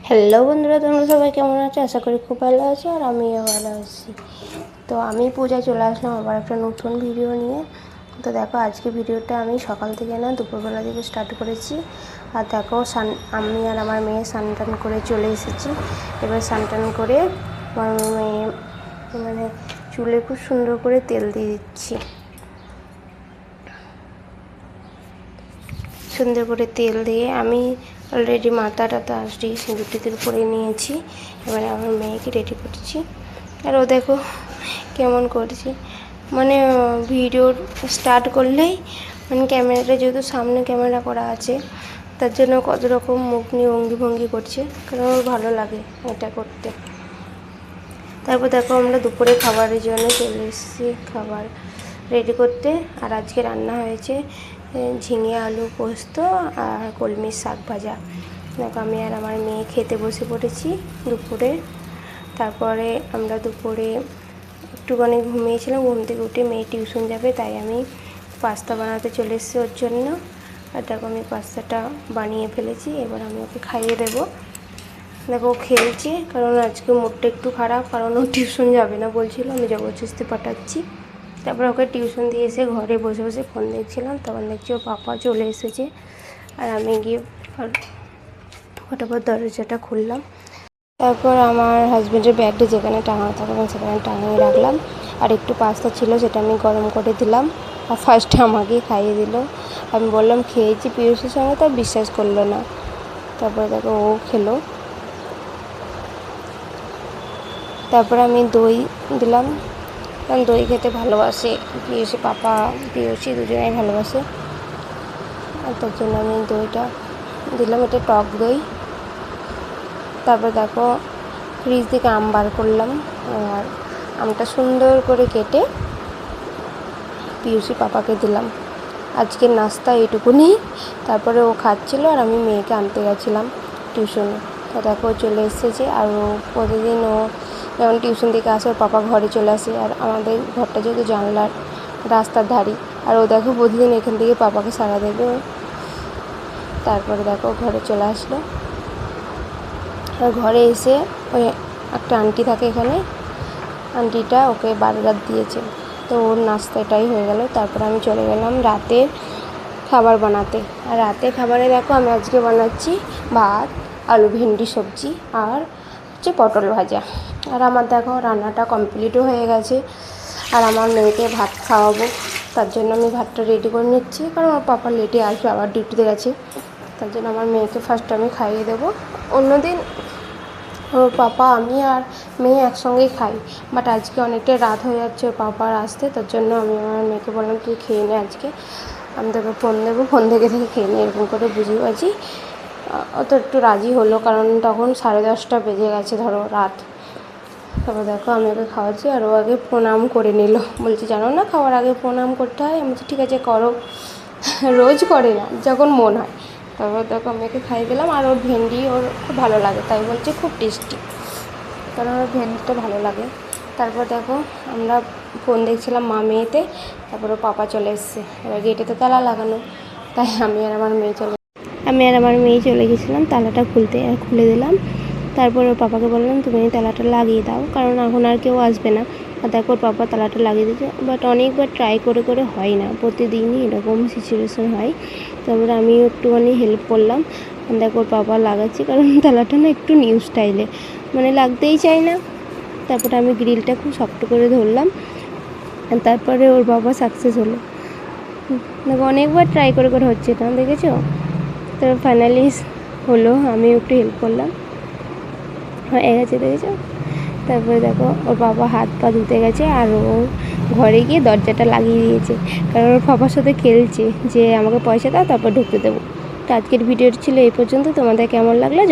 Hello বন্ধুরা, তোমরা সবাই কেমন আছো? আশা করি খুব ভালো আছো, আর আমিও ভালো আছি। তো আমি পূজায় চলে আসলাম আবার একটা নতুন ভিডিও নিয়ে। তো দেখো, আজকে ভিডিওটা আমি সকাল থেকে না দুপুরবেলা থেকে স্টার্ট করেছি। আর দেখো, আমি আর আমার মেয়ে স্নান করে চলে এসেছি। এবার স্নান করে আমার মেয়ে মানে চুলে খুব সুন্দর করে তেল দিয়ে দিচ্ছি। সুন্দর করে তেল দিয়ে আমি অলরেডি মাথাটা আসছি সিঁদুর টিঁদুর করে নিয়েছি। এবারে আমার মেয়েকে রেডি করছি। আর ও দেখো কেমন করছি, মানে ভিডিও স্টার্ট করলেই মানে ক্যামেরাটা যেহেতু সামনে ক্যামেরা করা আছে, তার জন্য কত রকম মুখ নিয়ে অঙ্গি ভঙ্গি করছে, কারণ ওর ভালো লাগে এটা করতে। তারপর দেখো, আমরা দুপুরে খাবারের জন্য চলে এসেছি খাবার রেডি করতে। আর আজকে রান্না হয়েছে ঝিঙে আলু পোস্ত আর কলমির শাক ভাজা। দেখো, আমি আর আমার মেয়ে খেতে বসে পড়েছি দুপুরে। তারপরে আমরা দুপুরে একটুখানি ঘুমিয়েছিলাম, ঘুম থেকে উঠে মেয়ে টিউশন যাবে, তাই আমি পাস্তা বানাতে চলে এসেছি ওর জন্য। আর দেখো, আমি পাস্তাটা বানিয়ে ফেলেছি, এবার আমি ওকে খাইয়ে দেবো। দেখো, খেলছে, কারণ আজকে মুডটা একটু খারাপ, কারণ ও টিউশন যাবে না বলছিল, আমি জবরদস্তি পাঠাচ্ছি। তারপর ওকে টিউশন দিয়ে এসে ঘরে বসে বসে ফোন দেখছিলাম, তখন দেখছি ওর পাপা চলে এসেছে। আর আমি গিয়ে ফটাফট দরজাটা খুললাম। তারপর আমার হাজব্যান্ডের ব্যাগটা যেখানে টাঙানো থাকবে সেখানে টাঙিয়ে রাখলাম। আর একটু পাস্তা ছিল, সেটা আমি গরম করে দিলাম। আর ফার্স্টে আমাকে খাইয়ে দিল। আমি বললাম খেয়েছি পিয়ুষের সঙ্গে, তো বিশ্বাস করলো না। তারপরে দেখো ও খেলো। তারপরে আমি দই দিলাম, কারণ দই খেতে ভালোবাসে পিয়ুষি, পাপা পিয়ুষি দুজনেই ভালোবাসে। আর তার জন্য আমি দইটা দিলাম, এটা টক দই। তারপর দেখো, ফ্রিজ থেকে আম বার করলাম, আর আমটা সুন্দর করে কেটে পিয়ুষি পাপাকে দিলাম। আজকের নাস্তা এইটুকুনি। তারপরে ও খাচ্ছিল, আর আমি মেয়েকে আনতে গেছিলাম টিউশনে। তো দেখো চলে এসেছে। আর ও প্রতিদিন ও যেমন টিউশন থেকে আসে, ওর পাপা ঘরে চলে আসে। আর আমাদের ঘরটা যেহেতু জানলার রাস্তার ধারে, আর ও দেখো প্রতিদিন এখান থেকে পাপাকে সাড়া দেবে। তারপরে দেখো ঘরে চলে আসলো। আর ঘরে এসে ওই একটা আন্টি থাকে এখানে, আন্টিটা ওকে বার্গার দিয়েছে। তো ওর নাস্তা এটাই হয়ে গেল। তারপর আমি চলে গেলাম রাতে খাবার বানাতে। আর রাতে খাবারে দেখো, আমি আজকে বানাচ্ছি ভাত, আলু ভেন্ডি সবজি, আর হচ্ছে পটল ভাজা। আর আমার দেখো রান্নাটা কমপ্লিটও হয়ে গেছে। আর আমার মেয়েকে ভাত খাওয়াবো, তার জন্য আমি ভাতটা রেডি করে নিচ্ছি, কারণ আমার পাপা লেটে আসবে, আবার ডিউটিতে গেছে। তার জন্য আমার মেয়েকে ফার্স্ট আমি খাইয়ে দেবো। অন্যদিন ওর পাপা, আমি আর মেয়ে একসঙ্গেই খাই, বাট আজকে অনেকটাই রাত হয়ে যাচ্ছে ওর পাপার আসতে। তার জন্য আমি আমার মেয়েকে বললাম তুই খেয়ে নে, আজকে আমি তোকে ফোন দেবো, ফোন থেকে খেয়ে নে, এরকম করে বুঝিয়ে বাজি। ও তো একটু রাজি হলো, কারণ তখন 10:30 বেজে গেছে ধরো রাত। তারপর দেখো আমি ওকে খাওয়াচ্ছি, আর ও আগে প্রণাম করে নিল। বলছি জানো না খাওয়ার আগে প্রণাম করতে হয়? আমি বলছি ঠিক আছে করো। রোজ করে না, যখন মন হয়। তারপর দেখো আমি ওকে খাইয়ে দিলাম। আর ওর ভেন্ডি ওর খুব ভালো লাগে, তাই বলছে খুব টেস্টি, কারণ ওর ভেন্ডিটা ভালো লাগে। তারপর দেখো আমরা ফোন দেখছিলাম মা মেয়েতে। তারপর ওর পাপা চলে এসছে। এবার গেটে তো তালা লাগানো, তাই আমি আর আমার মেয়ে চলে গেছিলাম তালাটা খুলতে, আর খুলে দিলাম। তারপর ওর পাপাকে বললাম তুমি তালাটা লাগিয়ে দাও, কারণ এখন আর কেউ আসবে না। আর দেখো ওর পাপা তালাটা লাগিয়ে দিয়েছে, বাট অনেকবার ট্রাই করে করে হয় না, প্রতিদিনই এরকম সিচুয়েশন হয়। তারপরে আমিও একটুখানি হেল্প করলাম। দেখো ওর পাপা লাগাচ্ছি, কারণ তালাটা না একটু নিউ স্টাইলে, মানে লাগতেই চায় না। তারপরে আমি গ্রিলটা খুব শক্ত করে ধরলাম। তারপরে ওর বাবা সাকসেস হলো। দেখো অনেকবার ট্রাই করে করে হচ্ছে না, দেখেছো? তো ফাইনালি হলো, আমিও একটু হেল্প করলাম, হয়ে গেছে, দেখেছো? তারপরে দেখো ওর বাবা হাত পা ধুতে গেছে, আর ও ঘরে গিয়ে দরজাটা লাগিয়ে দিয়েছে, কারণ ওর পাপার সাথে খেলছে যে আমাকে পয়সা দাও তারপর ঢুকতে দেবো। তো আজকের ভিডিওটি ছিল এই পর্যন্ত। তোমাদের কেমন লাগলো